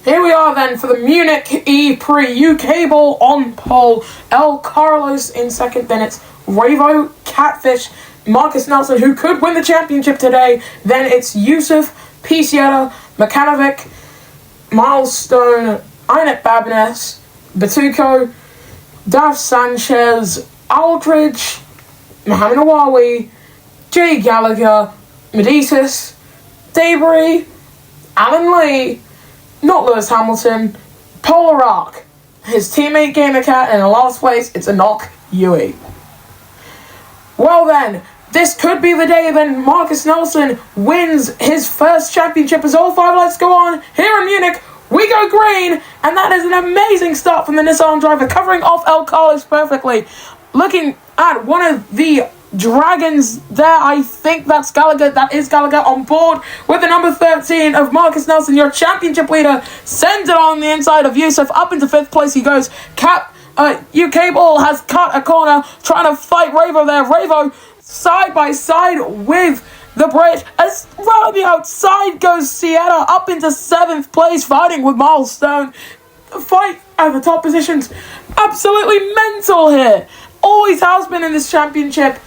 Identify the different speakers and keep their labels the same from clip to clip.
Speaker 1: Here we are then for the Munich Prix. UK ball on pole. El Carlos in second. Then it's Revo, Catfish, Marcus Nelson, who could win the championship today. Then it's Yusuf, Pisieta, Makanovic, Milestone, Inet Babines, Batuko, Dav Sanchez, Aldridge, Mohamed Awawi, Jay Gallagher, Medicis, Debris, Alan Lee, not Lewis Hamilton, Polar Rock, his teammate Gamercat, and in last place, it's Enoch Yui. Well then, this could be the day then Marcus Nelson wins his first championship as all 5 lights go on here in Munich. We go green, and that is an amazing start from the Nissan driver, covering off El Carlos perfectly. Looking at one of the dragons there, I think that's Gallagher. That is Gallagher on board with the number 13 of Marcus Nelson, your championship leader. Sends it on the inside of Yusuf. Up into 5th place he goes. UK Ball has cut a corner, trying to fight Revo there. Revo side by side with the Brit. As right on the outside goes Sienna, up into 7th place, fighting with Milestone. The fight at the top positions, absolutely mental here. Always has been in this championship.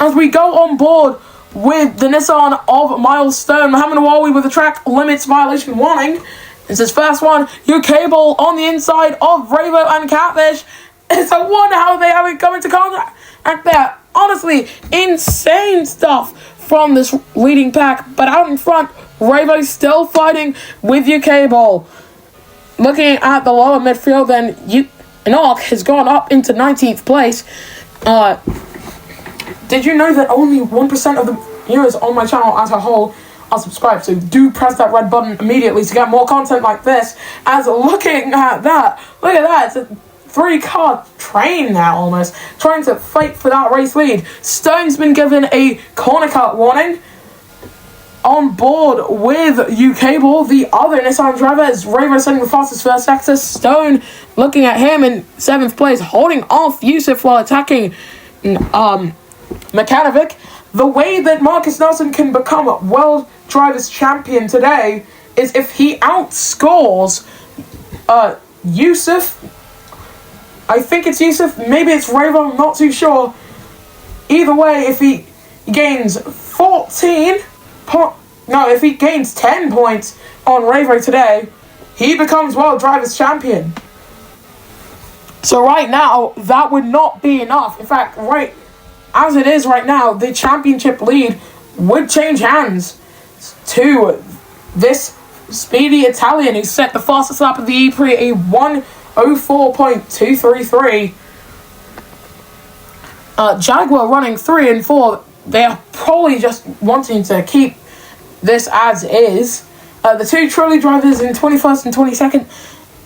Speaker 1: As we go on board with the Nissan of Milestone, Mohamed Awawi with a track limits violation warning. It's his first one. UK Ball on the inside of Revo and Catfish. It's a wonder how they haven't come into contact there. Honestly, insane stuff from this leading pack. But out in front, Revo still fighting with UK Ball. Looking at the lower midfield, then Enoch has gone up into 19th place. Did you know that only 1% of the viewers on my channel as a whole are subscribed? So do press that red button immediately to get more content like this. As looking at that, look at that, it's a 3-car train now almost, trying to fight for that race lead. Stone's been given a corner cut warning. On board with UK Ball, the other Nissan driver is Revo setting the fastest first sector. Stone looking at him in 7th place, holding off Yusuf while attacking Makanovic. The way that Marcus Nelson can become World Drivers Champion today is if he outscores Yusuf. I think it's Yusuf, maybe it's Revo, I'm not too sure. Either way, if he gains if he gains 10 points on Revo today, he becomes World Drivers Champion. So right now, that would not be enough. In fact, right as it is right now, the championship lead would change hands to this speedy Italian who set the fastest lap of the E-Prix, a 1:04.233. Jaguar running 3 and 4. They are probably just wanting to keep this as is. The two trolley drivers in 21st and 22nd,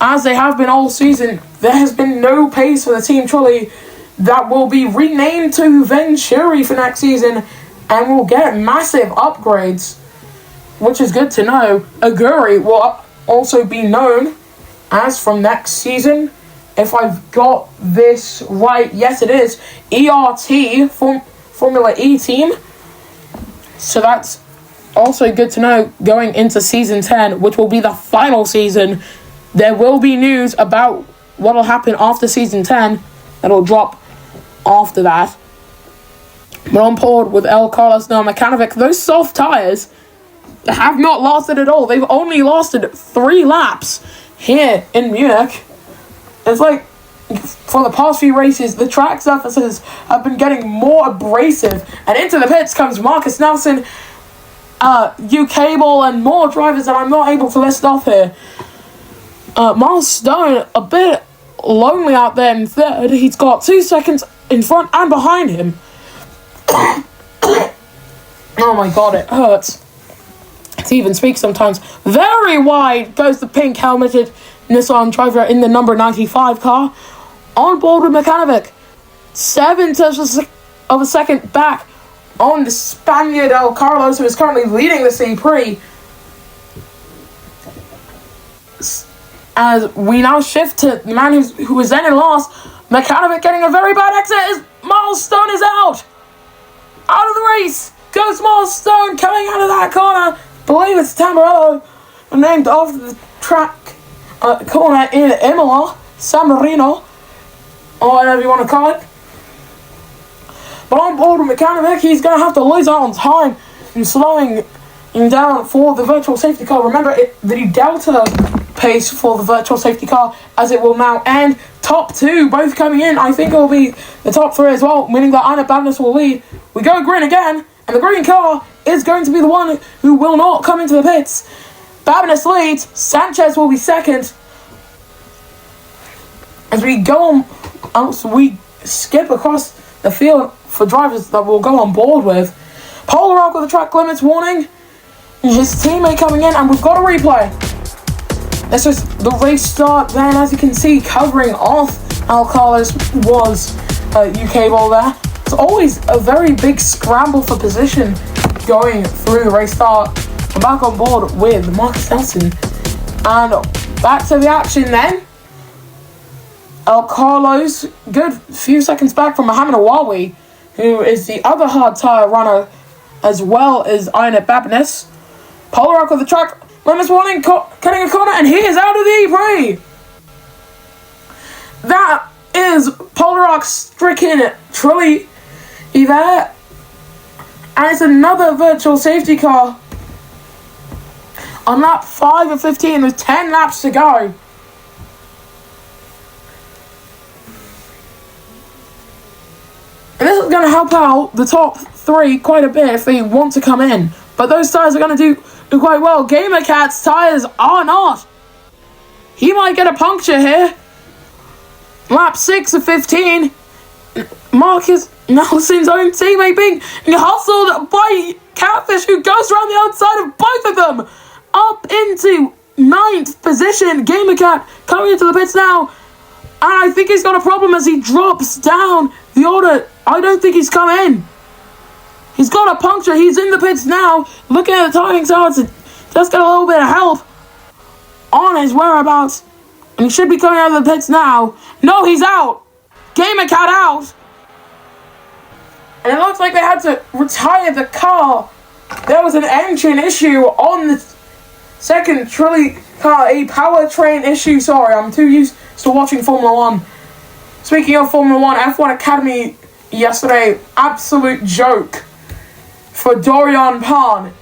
Speaker 1: as they have been all season, there has been no pace for the team trolley. That will be renamed to Venturi for next season and will get massive upgrades, which is good to know. Aguri will also be known as from next season, if I've got this right. Yes, it is ERT, Formula E team. So that's also good to know going into season 10, which will be the final season. There will be news about what will happen after season 10 that'll drop after that. We're on board with El Carlos now, Makanovic. Those soft tyres have not lasted at all. They've only lasted 3 laps here in Munich. It's like, for the past few races, the track surfaces have been getting more abrasive. And into the pits comes Marcus Nelson, UK Ball, and more drivers that I'm not able to list off here. Milestone, a bit lonely out there in 3rd. He's got 2 seconds in front and behind him. Oh my god, it hurts to even speak sometimes. Very wide goes the pink helmeted Nissan driver in the number 95 car. On board with Makanovic. 7/10 of a second back on the Spaniard El Carlos, who is currently leading the C-Prix. As we now shift to the man who was then in last, Makanovic getting a very bad exit as Milestone is out. Out of the race goes Milestone, coming out of that corner. I believe it's Tamburello. named after the track corner in Imola, San Marino, or whatever you want to call it. But on board with Mechanic, he's going to have to lose out on time and slowing down for the virtual safety car. Remember, the Delta pace for the virtual safety car as it will now end. Top two both coming in. I think it will be the top three as well, meaning that Ina Babness will lead. We go green again, and the green car is going to be the one who will not come into the pits. Babness leads. Sanchez will be second. As we go on, so we skip across the field for drivers that we'll go on board with. Polaroid with the track limits warning. His teammate coming in, and we've got a replay. This is the race start then, as you can see, covering off Al Carlos was UK ball there. It's always a very big scramble for position going through the race start. I'm back on board with Marcus Nelson. And back to the action then. Al Carlos, good few seconds back from Mohamed Awawi, who is the other hard tyre runner, as well as Ina Babness. Polaroid with the track limits warning, cutting a corner, and he is out of the Prix. That is Polaroid stricken truly there. And it's another virtual safety car on lap 5 of 15 with 10 laps to go. And this is going to help out the top three quite a bit if they want to come in. But those tyres are going to do quite well. Gamer Cat's tyres are not. He might get a puncture here. Lap 6 of 15. Marcus Nelson's own teammate being hustled by Catfish, who goes around the outside of both of them. Up into 9th position. Gamer Cat coming into the pits now. And I think he's got a problem as he drops down the order. I don't think he's come in. He's got a puncture. He's in the pits now. Looking at the timing charts, just got a little bit of help on his whereabouts. And he should be coming out of the pits now. No, he's out. Gamer Cat out. And it looks like they had to retire the car. There was an engine issue on the second Trilly car. A powertrain issue. Sorry, I'm too used to watching Formula 1. Speaking of Formula 1, F1 Academy yesterday, absolute joke for Dorian Pan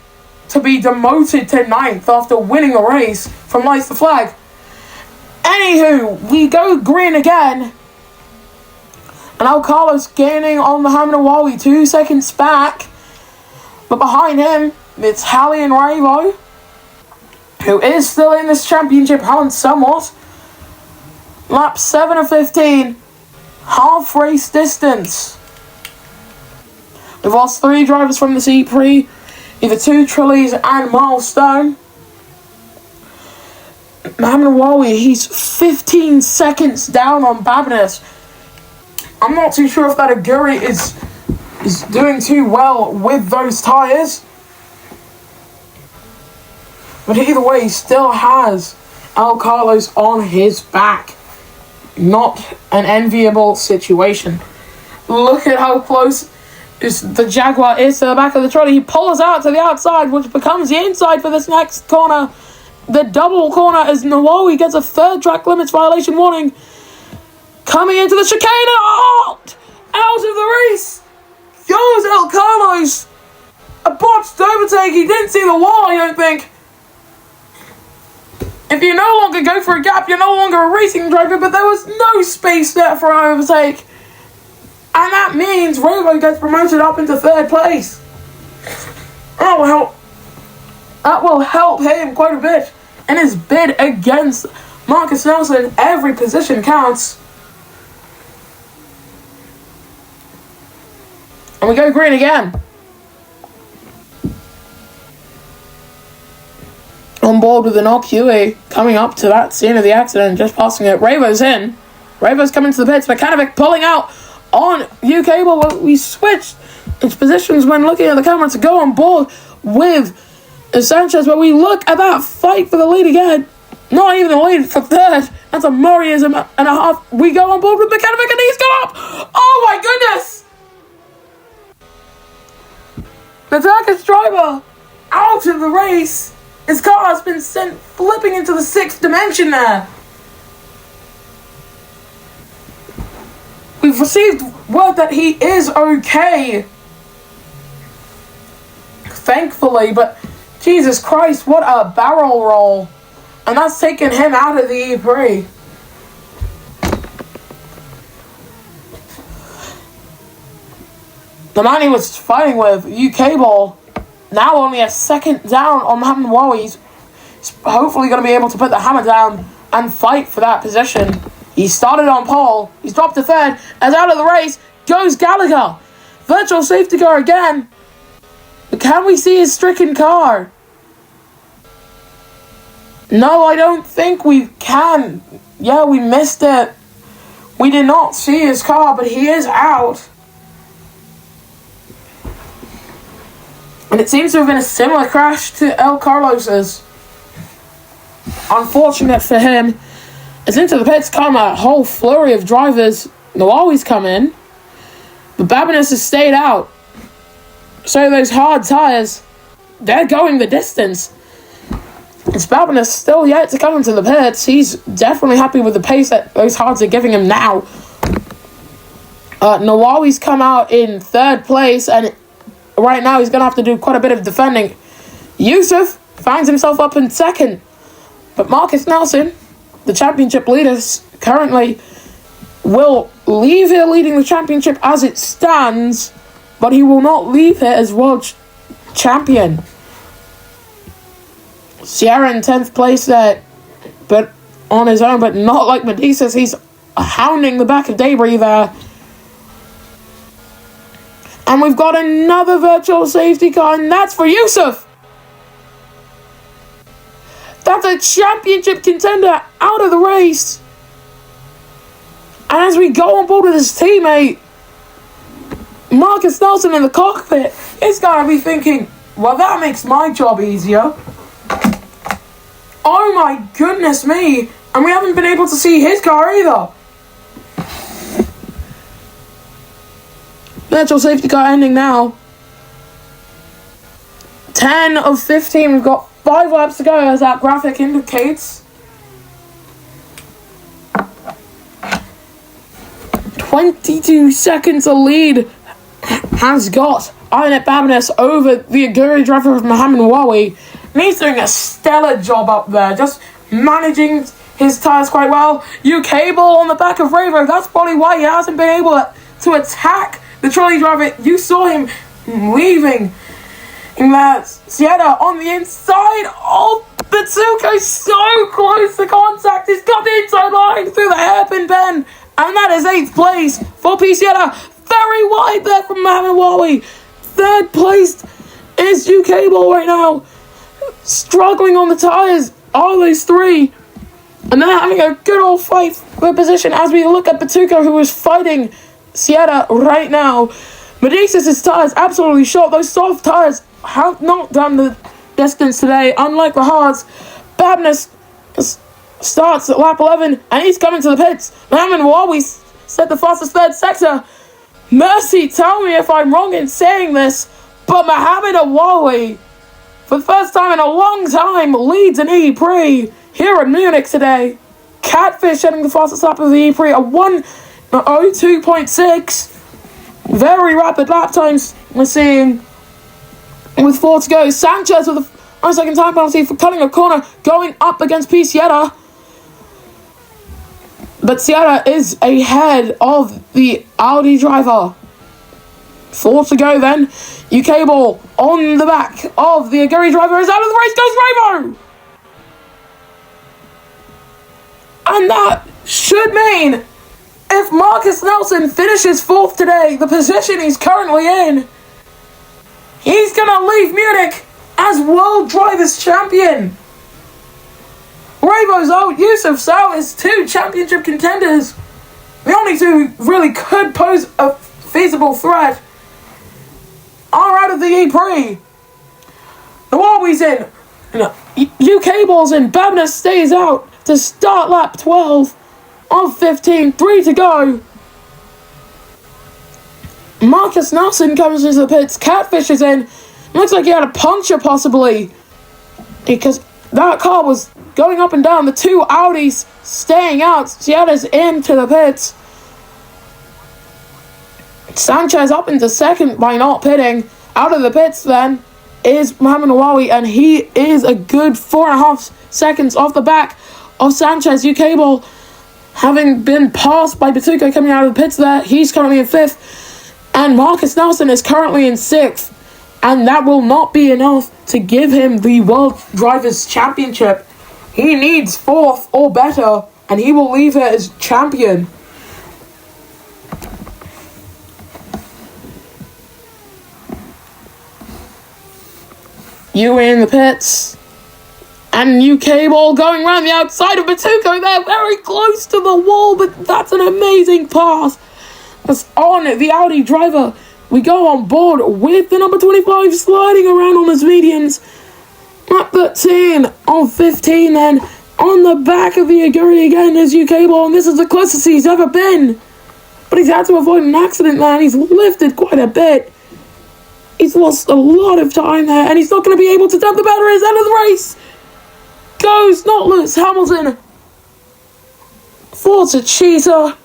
Speaker 1: to be demoted to 9th after winning a race from Lights the Flag. Anywho, we go green again. And Al Carlos gaining on Mohamed Awawi, 2 seconds back. But behind him, it's Hallie and Ravo, who is still in this championship hunt somewhat. Lap 7 of 15. Half race distance. We've lost 3 drivers from the Prix, either 2 Trillies and Milestone. Mohamed Awawi, he's 15 seconds down on Babness. I'm not too sure if that Aguri is doing too well with those tyres. But either way, he still has Al Carlos on his back. Not an enviable situation. Look at how close the Jaguar is to the back of the trolley. He pulls out to the outside, which becomes the inside for this next corner. The double corner as Nawawi gets a 3rd track limits violation warning. Coming into the chicane, out of the race goes Al Carlos. A botched overtake. He didn't see the wall, I don't think. If you no longer go for a gap, you're no longer a racing driver, but there was no space there for an overtake. And that means Robo gets promoted up into 3rd place. That will help him quite a bit in his bid against Marcus Nelson. Every position counts. And we go green again. On board with an RQE coming up to that scene of the accident, just passing it. Ravo's in. Ravo's coming to the pits. Mechanovic pulling out on UK, but we switched its positions when looking at the camera to go on board with Sanchez, but we look at that fight for the lead again. Not even the lead for 3rd. That's a Murrayism and a half. We go on board with Mechanovic and he's gone up. Oh my goodness! The Turkish driver out of the race. His car has been sent flipping into the 6th dimension there. We've received word that he is okay. Thankfully, but Jesus Christ, what a barrel roll. And that's taken him out of the Prix. The man he was fighting with, U-Cable, now only a second down on Mohamed Wawi. He's hopefully going to be able to put the hammer down and fight for that position. He started on pole. He's dropped to third. As out of the race goes Gallagher. Virtual safety car again. But can we see his stricken car? No, I don't think we can. Yeah, we missed it. We did not see his car, but he is out. And it seems to have been a similar crash to El Carlos's. Unfortunate for him. As into the pits come a whole flurry of drivers. They'll always come in. But Babinus has stayed out. So those hard tyres, they're going the distance. It's Babinus still yet to come into the pits. He's definitely happy with the pace that those hards are giving him now. Nawawi's come out in 3rd place, and right now he's going to have to do quite a bit of defending. Yusuf finds himself up in 2nd. But Marcus Nelson, the championship leader currently, will leave here leading the championship as it stands, but he will not leave here as world champion. Sierra in 10th place there, but on his own, but not like Medicis. He's hounding the back of Debris there. And we've got another virtual safety car, and that's for Yusuf. That's a championship contender out of the race. And as we go on board with his teammate, Marcus Nelson in the cockpit, he's got to be thinking, well, that makes my job easier. Oh my goodness me. And we haven't been able to see his car either. Virtual safety car ending now. 10 of 15. We've got 5 laps to go as that graphic indicates. 22 seconds of lead has got Ionet Babinus over the Aguri driver of Mohamed Wawi. And he's doing a stellar job up there, just managing his tyres quite well. U-Cable on the back of Ravo. That's probably why he hasn't been able to attack the trolley driver. You saw him leaving. And that's Sienna on the inside of Batsuko, so close to contact. He's got the inside line through the hairpin bend. And that is 8th place for P. Sienna. Very wide there from Mohamed Wawi. 3rd place is U-Cable right now. Struggling on the tyres are these 3. And they're having a good old fight for position as we look at Batuko, who is fighting Sienna right now. Medicis' tyres absolutely short. Those soft tyres have not done the distance today, unlike the hards. Babinus starts at lap 11, and he's coming to the pits. Mohamed Wawi set the fastest 3rd sector. Mercy, tell me if I'm wrong in saying this, but Mohamed Wawi, for the first time in a long time, leads an E-Prix here in Munich today. Catfish heading the fastest lap of the E-Prix, a 1:02.6. Very rapid lap times we're seeing with 4 to go. Sanchez with a 1-second time penalty for cutting a corner, going up against P. Sierra. But Sierra is ahead of the Audi driver. 4 to go then. U-Cable on the back of the Aguri driver is out of the race. Goes Ravo! And that should mean if Marcus Nelson finishes 4th today, the position he's currently in, he's going to leave Munich as World Drivers' Champion. Ravo's out, Yusuf's out as 2 championship contenders. The only 2 who really could pose a feasible threat are out of the E-Prix. The Wawi's in. U-Cable's in. Babinus stays out to start lap 12 of 15. 3 to go. Marcus Nelson comes into the pits. Catfish is in. Looks like he had a puncture possibly. because that car was going up and down. The two Audis staying out. Sierra's into the pits. Sanchez up into second by not pitting. Out of the pits then is Mohamed Nawawi, and he is a good 4.5 seconds off the back of Sanchez. UK Ball, having been passed by Batuka coming out of the pits there, he's currently in 5th. And Marcus Nelson is currently in 6th. And that will not be enough to give him the World Drivers' Championship. He needs 4th or better, and he will leave here as champion. You in the pits. And UK Ball going around the outside of Batuko. They're very close to the wall, but that's an amazing pass. That's on the Audi driver. We go on board with the number 25 sliding around on his mediums. Lap 13 on 15 then. On the back of the Aguri again is UK Ball, and this is the closest he's ever been. But he's had to avoid an accident there, and he's lifted quite a bit. He's lost a lot of time there, and he's not going to be able to dump the batteries out of the race. Goes not Lewis Hamilton. Forza Cheetah.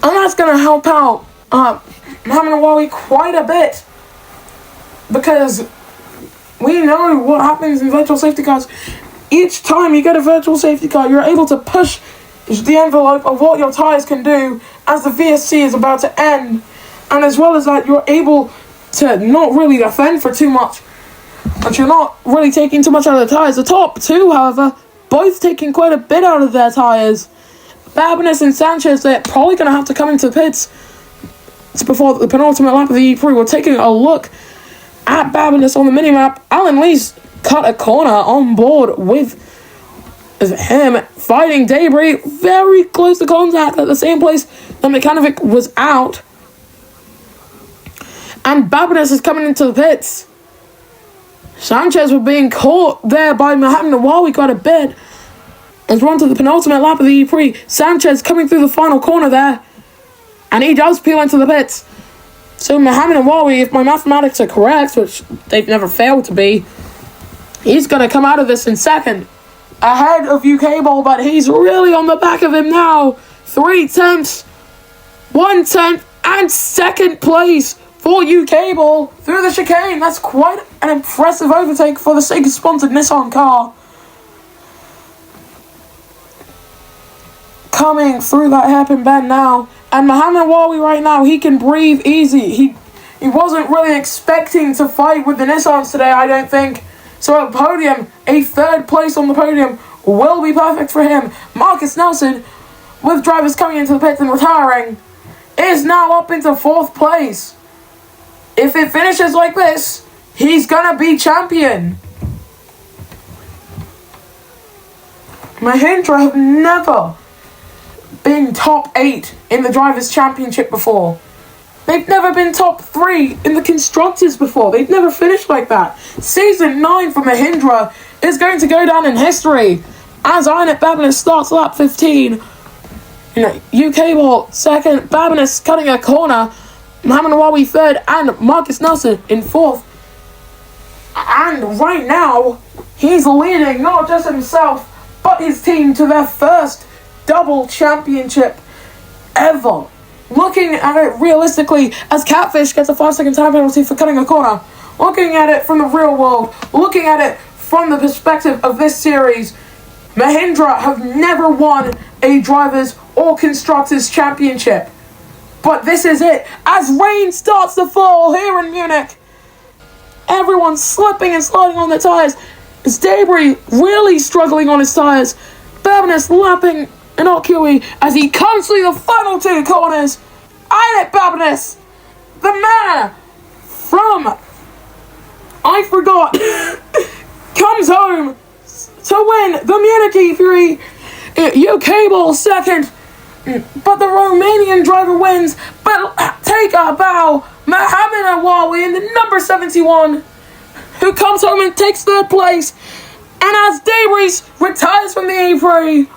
Speaker 1: And that's going to help out Mohamed Nawawi quite a bit, because we know what happens in virtual safety cars. Each time you get a virtual safety car, you're able to push the envelope of what your tyres can do as the VSC is about to end. And as well as that, you're able to not really defend for too much, but you're not really taking too much out of the tyres. The top two, however, both taking quite a bit out of their tyres. Babinis and Sanchez, they're probably going to have to come into the pits before the penultimate lap of the Prix. We're taking a look at Babinis on the minimap. Alan Lee's cut a corner on board with him fighting Debris, very close to contact at the same place the mechanic was out. And Babinis is coming into the pits. Sanchez was being caught there by Mohamed Nawawi quite a bit. As we're on to the penultimate lap of the Prix. Sanchez coming through the final corner there. And he does peel into the pits. So Mohamed Nawawi, if my mathematics are correct, which they've never failed to be, he's going to come out of this in second. Ahead of UK Ball, but he's really on the back of him now. 3 tenths, 1 tenth, and second place for UK Ball through the chicane. That's quite an impressive overtake for the Sega-sponsored Nissan car. Coming through that hairpin bend now. And Mohamed Nawawi right now, he can breathe easy. He wasn't really expecting to fight with the Nissans today, I don't think. So at podium, a 3rd place on the podium will be perfect for him. Marcus Nelson, with drivers coming into the pits and retiring, is now up into 4th place. If it finishes like this, he's gonna be champion. Mahindra have never been top 8 in the Drivers' Championship before. They've never been top 3 in the Constructors before. They've never finished like that. Season 9 for Mahindra is going to go down in history as Inet Babinis starts lap 15. UK Ball 2nd, Babinis cutting a corner, Mohamed Nawawi 3rd, and Marcus Nelson in 4th. And right now, he's leading not just himself, but his team to their first double championship ever. Looking at it realistically, as Catfish gets a 5-second time penalty for cutting a corner, looking at it from the real world, looking at it from the perspective of this series, Mahindra have never won a Drivers' or Constructors' Championship. But this is it. As rain starts to fall here in Munich, everyone's slipping and sliding on their tyres. As Debris really struggling on his tyres. Babinis lapping innocuously as he comes through the final 2 corners. Inet Babinis, the man from I forgot, comes home to win the Munich E3. UK Ball 2nd, but the Romanian driver wins. But take a bow, Mohamed Nawawi in the number 71, who comes home and takes 3rd place. And as Debris retires from the E3,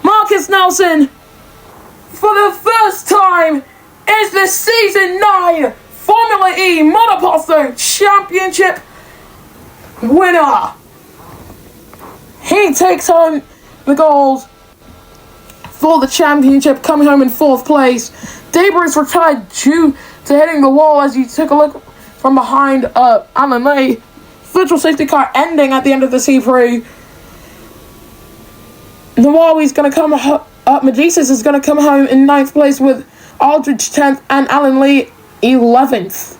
Speaker 1: Marcus Nelson, for the first time, is the Season 9 Formula E Monoposto Championship winner. He takes home the gold for the championship, coming home in 4th place. Debris retired due to hitting the wall as you took a look from behind Alan Lee. Virtual safety car ending at the end of the C3. Nawawi's going to come up. Majesis is going to come home in 9th place with Aldridge 10th and Alan Lee 11th.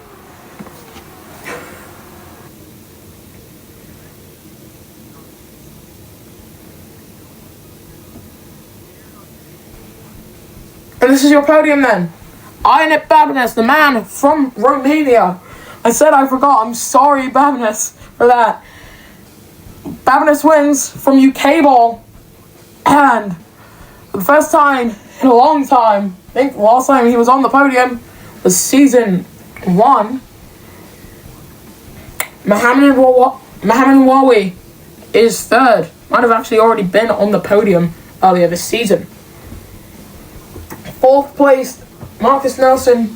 Speaker 1: And this is your podium then. Ionit Babinas, the man from Romania. I said I forgot. I'm sorry, Babinas, for that. Babinas wins from UK Ball. And for the first time in a long time, I think the last time he was on the podium was season 1. Mohammed Wawi is 3rd. Might have actually already been on the podium earlier this season. 4th place, Marcus Nelson.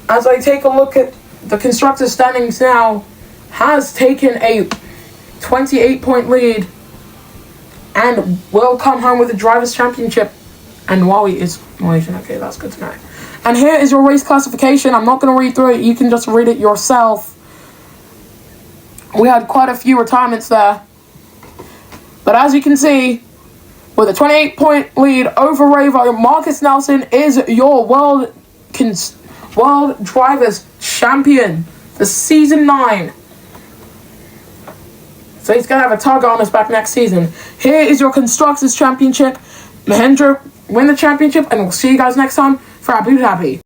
Speaker 1: As I take a look at the constructors' standings now, has taken a 28-point lead and will come home with the Drivers' Championship. And Wawi is Malaysian. Okay, that's good to know. And here is your race classification. I'm not going to read through it. You can just read it yourself. We had quite a few retirements there. But as you can see, with a 28-point lead over Ravo, Marcus Nelson is your World Drivers' Champion for Season 9. So he's going to have a target on his back next season. Here is your Constructors' Championship. Mahendra win the championship, and we'll see you guys next time for Abu Dhabi.